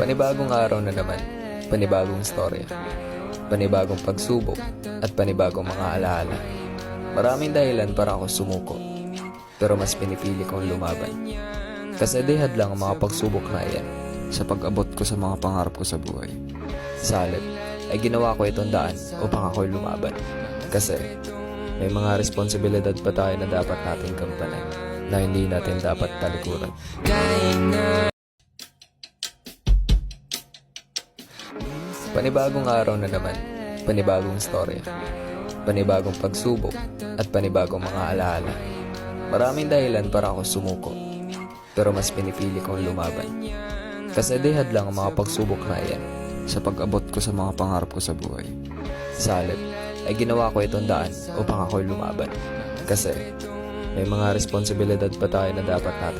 Panibagong araw na naman, panibagong storya, panibagong pagsubok, at panibagong mga alaala. Maraming dahilan para ako sumuko, pero mas pinipili kong lumaban. Kasi di hadlang ang mga pagsubok na iyan sa pag-abot ko sa mga pangarap ko sa buhay. Sa halip, ay ginawa ko itong daan upang ako'y lumaban. Kasi may mga responsibilidad pa tayo na dapat nating gampanan na hindi natin dapat talikuran. Panibagong araw na naman, panibagong storya, panibagong pagsubok, at panibagong mga alaala. Maraming dahilan para ako sumuko, pero mas pinipili kong lumaban. Kasi di hadlang ang mga pagsubok na iyan sa pag-abot ko sa mga pangarap ko sa buhay. Sa halip, ay ginawa ko itong daan upang ako'y lumaban. Kasi may mga responsibilidad pa tayo na dapat natin